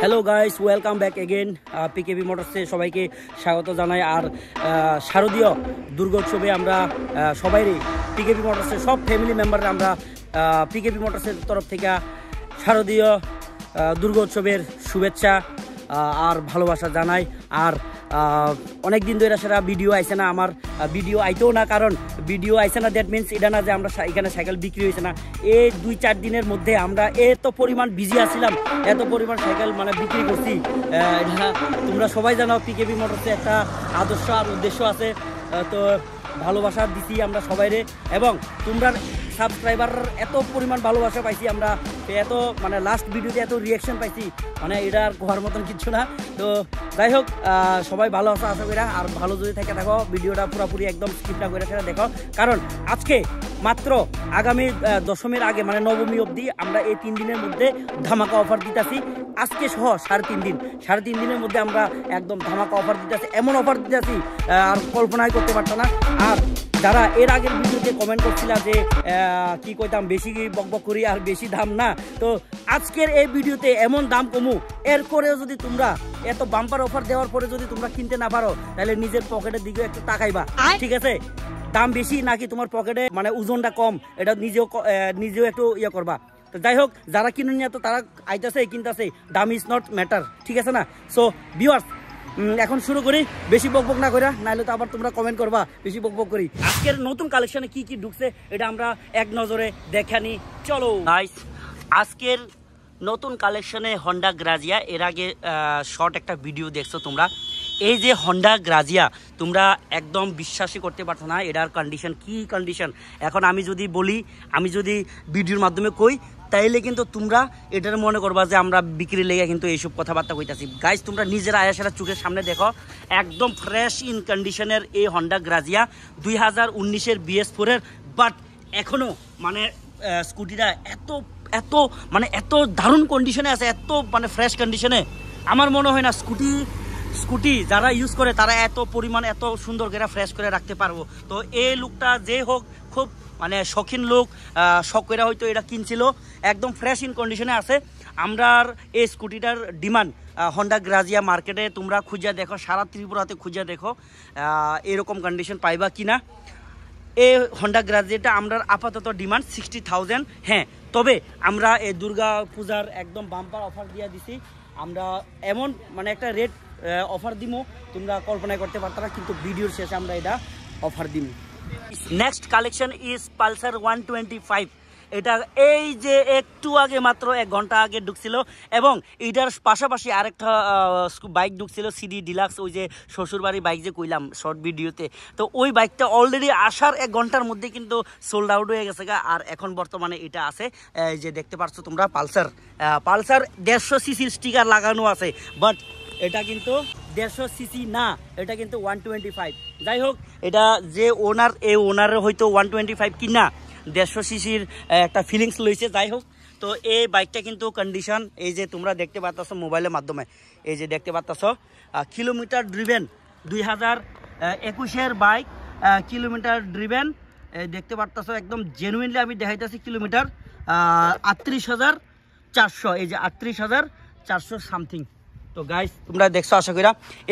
Hello guys, welcome back again. PKB মোটরসে সবাইকে স্বাগত জানাই। আর শারদীয় দুর্গোৎসবে আমরা সবাই পিকেবি মোটরসের সব ফ্যামিলি মেম্বাররা আমরা পিকেবি মোটরসের তরফ থেকে শারদীয় দুর্গোৎসবের শুভেচ্ছা আর ভালোবাসা জানাই। আর অনেক দিন ধরে সেটা ভিডিও আইসে না, আমার ভিডিও আইতেও না, কারণ ভিডিও আইসে না দ্যাট মিনস এটা না যে আমরা এখানে সাইকেল বিক্রি হয়েছে না। এই 2-4 দিনের মধ্যে আমরা এত পরিমাণ বিজি আসছিলাম, এত পরিমাণ সাইকেল মানে বিক্রি করছি। তোমরা সবাই জানো পিকেবি মোটরসে একটা আদর্শ আর উদ্দেশ্য আছে, তো ভালোবাসা দিছি আমরা সবাইরে। এবং তোমরা সাবস্ক্রাইবার এত পরিমাণ ভালোবাসা পাইছি আমরা, এত মানে লাস্ট ভিডিওতে এত রিয়াকশন পাইছি, মানে এটা আর কোয়ার মতন কিছু না। তো যাই হোক, সবাই ভালো আছে আশা করি। আর ভালো যদি থেকে দেখো ভিডিওটা পুরোপুরি একদম স্কিপ না করে সেটা দেখো, কারণ আজকে মাত্র আগামী দশমীর আগে মানে নবমী অবধি আমরা এই 3 দিনের মধ্যে ধামাকা অফার দিতেছি। আজকে সহ 3.5 দিনের মধ্যে আমরা একদম ধামাকা অফার দিতেছি, এমন অফার দিতেছি আর কল্পনাই করতে পারতাম না। আর যারা এর আগের ভিডিওতে কমেন্ট করছিলাম যে কি কইতাম বেশি বকবক করি আর বেশি দাম না, তো আজকের এই ভিডিওতে এমন দাম কমু, এরপরেও যদি তোমরা এত বাম্পার অফার দেওয়ার পরে যদি তোমরা কিনতে না পারো, তাহলে নিজের পকেটের দিকে একটু তাকাইবা, ঠিক আছে? দাম বেশি নাকি তোমার পকেটে মানে ওজনটা কম, এটা নিজেও একটু ইয়ে করবা। তো যাই হোক, যারা কিনে নিয়ে তো তারা আইতেছে কিনতেছে, দাম ইজ নট ম্যাটার, ঠিক আছে না? সো ভিউয়ার্স, এখন শুরু করি, বেশি বকবক না কইরা, নাহলে তো আবার তোমরা কমেন্ট করবা বেশি বকবক করি। আজকের নতুন কালেকশনে কি কি ঢুকছে এটা আমরা এক নজরে দেখে নি, চলো গাইস। আজকের নতুন কালেকশনে হন্ডা গ্রাজিয়া, এর আগে শর্ট একটা ভিডিও দেখছো তোমরা। এই যে হন্ডা গ্রাজিয়া, তোমরা একদম বিশ্বাসই করতে পারছো না এটার কন্ডিশন কি কন্ডিশন। এখন আমি যদি বলি, আমি যদি ভিডিওর মাধ্যমে কই, তাইলে কিন্তু তোমরা এটার মনে করবা যে আমরা বিক্রি লেগে কিন্তু এইসব কথাবার্তা কইতাছি। গাইস, তোমরা নিজেরা আয়াসেরা চোখের সামনে দেখো, একদম ফ্রেশ ইন কন্ডিশনের এই হন্ডা গ্রাজিয়া 2019-এর BS4-এর, বাট এখনো মানে স্কুটিটা এত মানে এত দারুণ কন্ডিশনে আছে, এত মানে ফ্রেশ কন্ডিশনে। আমার মনে হয় না স্কুটি যারা ইউজ করে তারা এত পরিমাণ এত সুন্দর করে ফ্রেশ করে রাখতে পারবো। তো এই লুকটা যে হোক, খুব মানে শখিন লোক, শখ করে হয়তো এটা কিনছিল, একদম ফ্রেশ ইন কন্ডিশনে আছে। আমরা এই স্কুটিটার ডিমান্ড হন্ডা গ্রাজিয়া মার্কেটে তোমরা খুঁজে দেখো, সারা ত্রিপুরাতে খুঁজে দেখো এরকম কন্ডিশন পাইবা কিনা। এই হন্ডা গ্রাজিয়াটা আমরা আপাতত ডিমান্ড 60,000। হ্যাঁ, তবে আমরা এই দুর্গা পূজার একদম বাম্পার অফার দিয়ে দিছি। আমরা এমন মানে একটা রেট অফার দিমো তোমরা কল্পনা করতে পারতো না, কিন্তু ভিডিওর শেষে আমরা এটা অফার দিমু। Next collection is Pulsar 125। এটা এই যে একটু আগে মাত্র 1 ঘন্টা আগে ঢুকছিল, এবং এটার পাশাপাশি আরেকটা বাইক ঢুকছিল সিডি ডিলাক্স, ওই যে শ্বশুরবাড়ি বাইক যে কইলাম শর্ট ভিডিওতে। তো ওই বাইকটা অলরেডি আসার 1 ঘন্টার মধ্যে কিন্তু সোল্ড আউট হয়ে গেছে গা। আর এখন বর্তমানে এটা আছে, এই যে দেখতে পাচ্ছ তোমরা পালসার 150 সিসির স্টিকার লাগানো আছে, বাট এটা কিন্তু 150 সিসি না, এটা কিন্তু 125। যাই হোক, এটা যে ওনার, এই ওনারের হয়তো 125 কিনা 150 সিসির একটা ফিলিংস লইছে। যাই হোক, তো এই বাইকটা কিন্তু কন্ডিশন এই যে তোমরা দেখতে পাচ্ছ মোবাইলের মাধ্যমে, এই যে দেখতে পাচ্ছ কিলোমিটার ড্রিভেন, 2021-এর বাইক, কিলোমিটার ড্রিভেন দেখতে পাচ্ছ একদম জেনুইনলি আমি দেখাইতেছি। কিলোমিটার 38,400, এই যে 38,400 সামথিং। তো গাইস, তোমরা দেখছো আশা করি।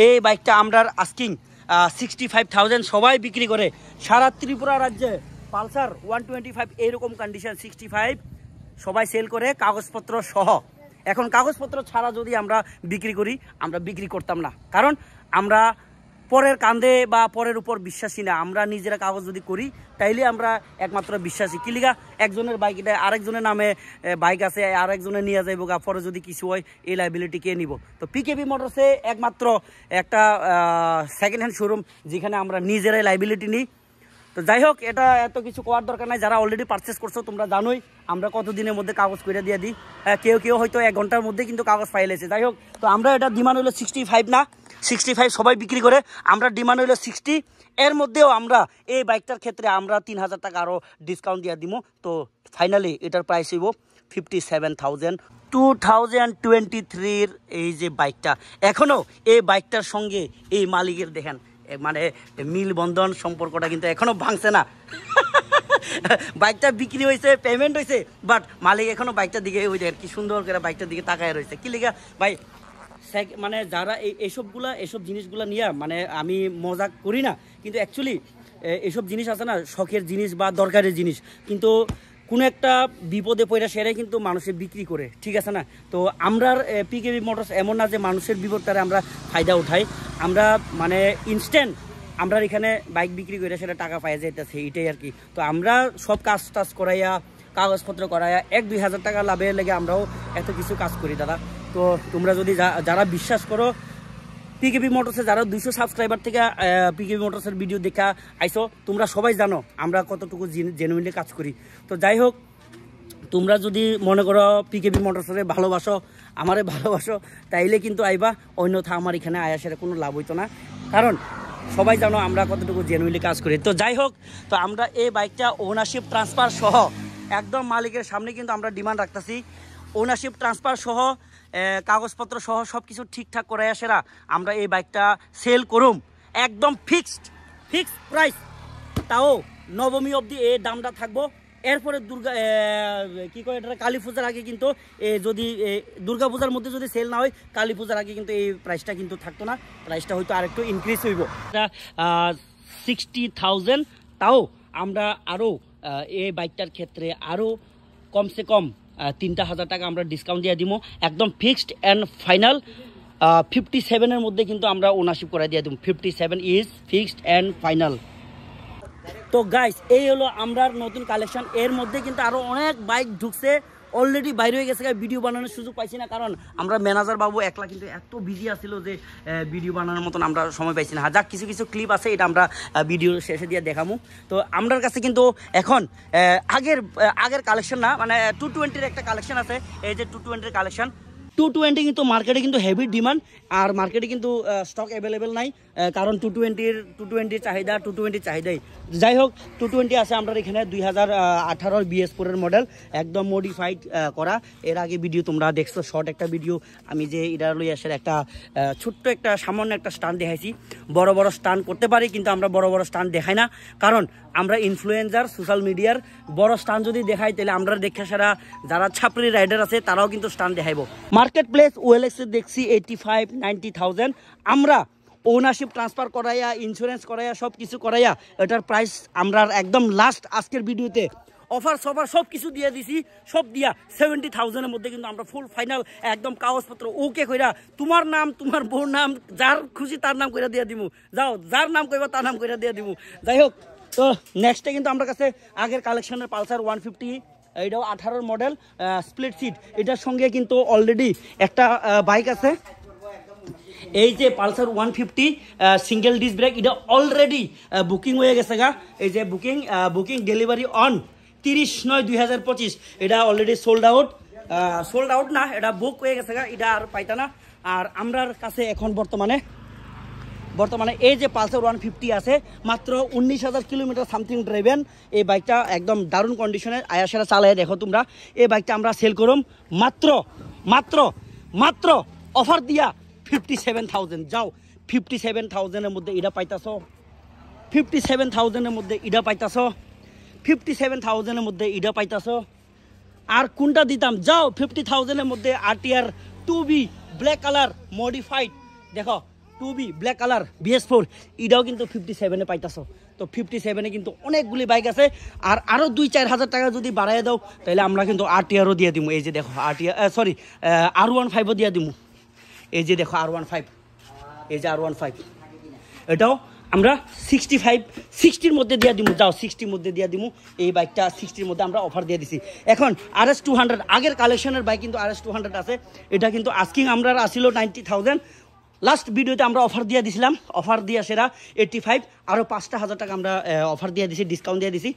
এই বাইকটা আমরা আস্কিং 65,000 সবাই বিক্রি করে সারা ত্রিপুরা রাজ্যে। পালসার 125 এইরকম কন্ডিশন 65 সবাই সেল করে কাগজপত্র সহ। এখন কাগজপত্র ছাড়া যদি আমরা বিক্রি করি, আমরা বিক্রি করতাম না, কারণ আমরা পরের কান্দে বা পরের উপর বিশ্বাসী না। আমরা নিজেরা কাগজ যদি করি তাইলে আমরা একমাত্র বিশ্বাসী। কিলিগা একজনের বাইক, এটা আরেকজনের নামে বাইক আছে, আরেকজনের নিয়ে যাইব গা, পরে যদি কিছু হয় এই লাইবিলিটি কে নিব? তো পিকেবি মোটরসে একমাত্র একটা সেকেন্ড হ্যান্ড শোরুম যেখানে আমরা নিজেরাই লাইবিলিটি নিই। তো যাই হোক, এটা এত কিছু করার দরকার নাই। যারা অলরেডি পারচেস করছো তোমরা জানোই আমরা কত দিনের মধ্যে কাগজ করে দিয়ে দিই। কেউ হয়তো 1 ঘন্টার মধ্যে কিন্তু কাগজ ফাইলেছে। যাই হোক, তো আমরা এটা ডিমান্ড হলো 65 না, 65 সবাই বিক্রি করে, আমরা ডিমান্ড হলো 60। এর মধ্যেও আমরা এই বাইকটার ক্ষেত্রে আমরা 3,000 টাকা আরও ডিসকাউন্ট দিয়ে দিব। তো ফাইনালি এটার প্রাইস হইব 57,000। 2023-র এই যে বাইকটা, এখনও এই বাইকটার সঙ্গে এই মালিকের দেখেন মানে মিল বন্ধন সম্পর্কটা কিন্তু এখনো ভাঙছে না। বাইকটা বিক্রি হয়েছে, পেমেন্ট হয়েছে, বাট মালিক এখনো বাইকটার দিকে ওই দেখেন কি সুন্দর করে বাইকটার দিকে তাকায় রয়েছে। কি লিগা ভাই, মানে যারা এসব জিনিসগুলা নিয়ে মানে আমি মজা করি না, কিন্তু অ্যাকচুয়ালি এসব জিনিস আছে না, শখের জিনিস বা দরকারের জিনিস, কিন্তু কোনো একটা বিপদে পড়ে সেটাই কিন্তু মানুষের বিক্রি করে, ঠিক আছে না? তো আমরা পিকেবি মোটরস এমন না যে মানুষের বিপদটারে আমরা ফায়দা উঠাই, আমরা মানে ইনস্ট্যান্ট আমরা এখানে বাইক বিক্রি করে সেটা টাকা পাই যাইতেছে, এটাই আর কি। তো আমরা সব কাজ টাজ করাইয়া, কাগজপত্র করাইয়া 1-2 হাজার টাকা লাভের লেগে আমরাও এত কিছু কাজ করি দাদা। তো তোমরা যদি যারা বিশ্বাস করো পিকেবি মোটরসে, যারা 200 সাবস্ক্রাইবার থেকে পিকেবি মোটরসের ভিডিও দেখা আইসো, তোমরা সবাই জানো আমরা কতটুকু জেনুইনলি কাজ করি। তো যাই হোক, তোমরা যদি মনে করো পিকেবি মোটরসে ভালোবাসো, আমারে ভালোবাসো, তাইলে কিন্তু আইবা, অন্যথা আমার এখানে আয়াসের কোনো লাভ হইতো না, কারণ সবাই জানো আমরা কতটুকু জেনুইনলি কাজ করি। তো যাই হোক, তো আমরা এই বাইকটা ওনারশিপ ট্রান্সফার সহ একদম মালিকের সামনে কিন্তু আমরা ডিমান্ড রাখতেছি, ওনারশিপ ট্রান্সফার সহ কাগজপত্র সহ সব কিছু ঠিকঠাক করে আসেরা আমরা এই বাইকটা সেল করুম একদম ফিক্সড প্রাইস, তাও নবমী অবধি এই দামটা থাকবো। এরপরে কি করে এটা কালী পূজার আগে কিন্তু যদি দুর্গা পূজার মধ্যে যদি সেল না হয়, কালী পূজার আগে কিন্তু এই প্রাইসটা কিন্তু থাকতো না, প্রাইসটা হয়তো আরেকটু ইনক্রিজ হইব। এটা 60,000, তাও আমরা আরও এই বাইকটার ক্ষেত্রে আরও কমসে কম 3,000 টাকা আমরা ডিসকাউন্ট দিয়ে দিব, একদম ফিক্সড অ্যান্ড ফাইনাল 57-এর মধ্যে কিন্তু আমরা ওনারশিপ করে দিয়ে দিব। 57 ইজ ফিক্সড অ্যান্ড ফাইনাল। তো গাইস, এই হলো আমরার নতুন কালেকশন। এর মধ্যে কিন্তু আরও অনেক বাইক ঢুকছে, অলরেডি বাইরে হয়ে গেছে, ভিডিও বানানোর সুযোগ পাইছি না, কারণ আমরা ম্যানেজার বাবু একলা কিন্তু এত বিজি আসছিল যে ভিডিও বানানোর মতন আমরা সময় পাইছি না। যাক, কিছু কিছু ক্লিপ আছে, এটা আমরা ভিডিও শেষে দিয়ে দেখামু। তো আমরার কাছে কিন্তু এখন আগের কালেকশন না, মানে 220-র একটা কালেকশন আছে, এই যে 220-র কালেকশন। 220 কিন্তু মার্কেটে কিন্তু হেভি ডিমান্ড, আর মার্কেটে কিন্তু স্টক অ্যাভেলেবেল নাই, কারণ 220-র চাহিদা 220-র চাহিদাই। যাই হোক, 220 আছে আমরা এখানে 2018 BS4-এর মডেল, একদম মডিফাইড করা। এর আগে ভিডিও তোমরা দেখছো, শর্ট একটা ভিডিও, আমি যে এটা লই আসার একটা ছোট্ট একটা সামান্য একটা স্টান্ট দেখাইছি। বড় বড় স্টান্ট করতে পারি, কিন্তু আমরা বড় বড় স্টান্ট দেখাই না, কারণ আমরা ইনফ্লুয়েন্সার, সোশ্যাল মিডিয়ার বড় স্টান্ট যদি দেখাই, তাহলে আমরা দেখে সারা যারা ছাপরি রাইডার আছে তারাও কিন্তু স্টান্ট দেখাইবো। মার্কেট প্লেস ওএলএক্সে দেখছি 85-90,000। আমরা ওনারশিপ ট্রান্সফার করাইয়া, ইন্স্যুরেন্স করাইয়া, সব কিছু করাইয়া এটার প্রাইস আমরা একদম লাস্ট আজকের ভিডিওতে অফার সফার সব কিছু দিয়ে দিছি, সব দিয়া 70,000-এর মধ্যে কিন্তু আমরা ফুল ফাইনাল একদম কাগজপত্র ওকে কইরা, তোমার নাম, তোমার বউর নাম, যার খুশি তার নাম কইরা দিয়ে দিমু, যাও যার নাম কইবা তার নাম কইরা দিয়ে দিমু। যাই হোক, তো নেক্সটে কিন্তু আমার কাছে আগের কালেকশনের পালসার 150, এটাও 18-র মডেল, স্প্লিট সিট, এটার সঙ্গে কিন্তু অলরেডি একটা বাইক আছে, এই যে পালসার 150 সিঙ্গেল ডিস্ক ব্রেক, এটা অলরেডি বুকিং হয়ে গেছে গা। এই যে বুকিং ডেলিভারি অন 30/9/2025, এটা অলরেডি সোল্ড আউট না, এটা বুক হয়ে গেছে গা, এটা আর পাইতা না। আর আমরার কাছে এখন বর্তমানে এই যে পালসার 150 আছে, মাত্র 19,000 কিলোমিটার সামথিং ড্রাইভেন। এই বাইকটা একদম দারুণ কন্ডিশনে, আয়াসেরা চালায় দেখো তোমরা। এই বাইকটা আমরা সেল করুম মাত্র অফার দিয়া 57,000। যাও, 57,000-এর মধ্যে এটা পাইতাছ, 57,000-এর মধ্যে এটা পাইতাছ, 57,000-এর মধ্যে এটা পাইতাছ। আর কোনটা দিতাম, যাও 50,000-এর মধ্যে RTR 2B black colour modified, দেখো 2B ব্ল্যাক কালার BS4, এটাও কিন্তু 57-এ পাইতাছ। তো 57-এ কিন্তু অনেকগুলি বাইক আছে, আর আরও 2-4 হাজার টাকা যদি বাড়াইয়া দাও, তাহলে আমরা কিন্তু RTRও দিয়ে দিব। এই যে দেখো R15ও দিয়ে দিব। এই যে দেখো R15, এই যে R15, এটাও আমরা 60-র মধ্যে দিয়ে দিব। যাও 60-র মধ্যে দিয়ে দিব। এই বাইকটা 60-র মধ্যে আমরা অফার দিয়ে দিছি। এখন RS200 আগের কালেকশনের বাইক কিন্তু RS200 আছে, এটা কিন্তু আস্কিং আমরা আসছিল 90,000, লাস্ট ভিডিওতে আমরা অফার দিয়ে দিছিলাম, অফার দিয়ে সেরা 85, আরও 5,000 টাকা আমরা অফার দিয়ে দিছি, ডিসকাউন্ট দিয়ে দিছি।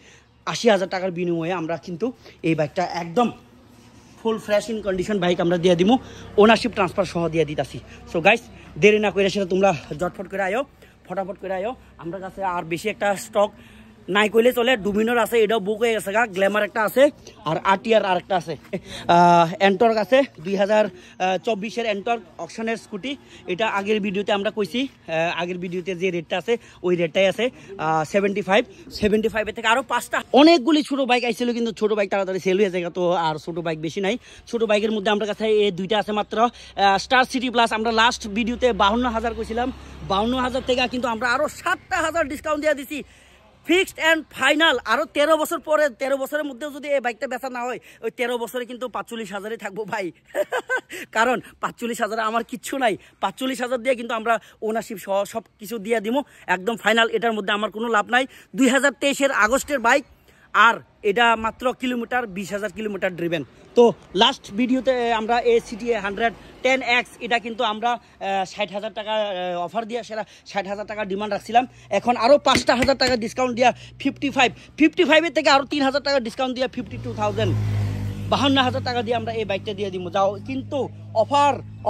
80,000 টাকার বিনিময়ে আমরা কিন্তু এই বাইকটা একদম full fresh in condition bike আমরা দিয়ে দিব, ওনারশিপ ট্রান্সফার সহ দিয়ে দিতেছি। সো গাইস, দেরি না করে সেটা তোমরা ফটাফট করে আয়ো। আমরা কাছে আর বেশি একটা স্টক নাই কইলে চলে ডুমিনোর আছে এটাও বুক হয়ে গেছে গা গ্ল্যামার একটা আছে আর আরটিআর আরেকটা আছে এন্টর্ক আছে 2024 এন্টর্ক অকশনের স্কুটি এটা আগের ভিডিওতে আমরা কইছি আগের ভিডিওতে যে রেটটা আছে ওই রেটটাই আছে 75 থেকে আরো 5টা অনেকগুলি ছোট বাইক আইছিল কিন্তু ছোট বাইক তাড়াতাড়ি সেল হয়ে যায় তো আর ছোট বাইক বেশি নাই ছোট বাইকের মধ্যে আমার কাছে এই দুইটা আছে মাত্র স্টার সিটি প্লাস আমরা লাস্ট ভিডিওতে 52,000 কইছিলাম 52,000 থেকে কিন্তু আমরা আরো 7,000 ডিসকাউন্ট দিয়ে দিছি ফিক্সড অ্যান্ড ফাইনাল আরো 13 বছর পরে 13 বছরের মধ্যেও যদি এই বাইকটা বেচা না হয় ওই 13 বছরে কিন্তু 45,000 থাকবো ভাই কারণ 45,000 আমার কিচ্ছু নাই 45,000 দিয়ে কিন্তু আমরা ওনারশিপ সহ সব কিছু দিয়ে দিব একদম ফাইনাল এটার মধ্যে আমার কোনো লাভ নাই 2023 আগস্টের বাইক আর এটা মাত্র কিলোমিটার 20,000 কিলোমিটার ড্রিভেন তো লাস্ট ভিডিওতে আমরা এই সিটি 110X এটা কিন্তু আমরা 60,000 টাকা অফার দিয়ে সেটা 60,000 টাকা ডিমান্ড রাখছিলাম এখন আরও 5,000 টাকা ডিসকাউন্ট দিয়া 55 থেকে আরও 3,000 টাকা ডিসকাউন্ট দিয়া 52,000 52,000 টাকা দিয়ে আমরা এই বাইকটা দিয়ে দিব যাও কিন্তু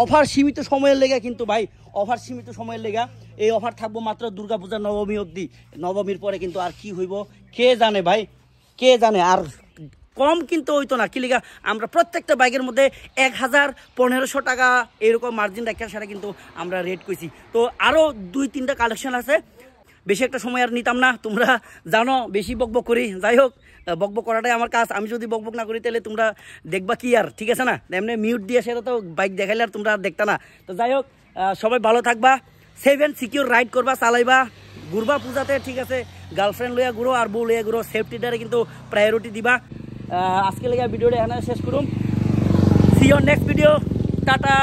অফার সীমিত সময়ের লেগে কিন্তু ভাই অফার সীমিত সময়ের লেগা এই অফার থাকবো মাত্র দুর্গাপূজা নবমী অবধি নবমীর পরে কিন্তু আর কি হইব কে জানে ভাই কে জানে আর কম কিন্তু হইতো না কি লিগা আমরা প্রত্যেকটা বাইকের মধ্যে 1,000-1,500 টাকা এরকম মার্জিন রাখা সেটা কিন্তু আমরা রেট কইছি তো আরও 2-3টা কালেকশন আছে বেশি একটা সময় আর নিতাম না তোমরা জানো বেশি বকবক করি যাই হোক বকবক করাটাই আমার কাজ আমি যদি বকবক না করি তাহলে তোমরা দেখবা কি আর ঠিক আছে না এমনি মিউট দিয়ে সেটা তো বাইক দেখাইলে আর তোমরা দেখতা না তো যাই হোক সবাই ভালো থাকবা সেফ অ্যান্ড সিকিউর রাইড করবা চালাইবা ঘুরবা পূজাতে ঠিক আছে গার্লফ্রেন্ড লইয়া ঘুরো আর বউ লইয়া ঘুরো সেফটিটারে কিন্তু প্রায়োরিটি দিবা আজকে লেগে ভিডিওটা এখানে শেষ করুন see you next video tata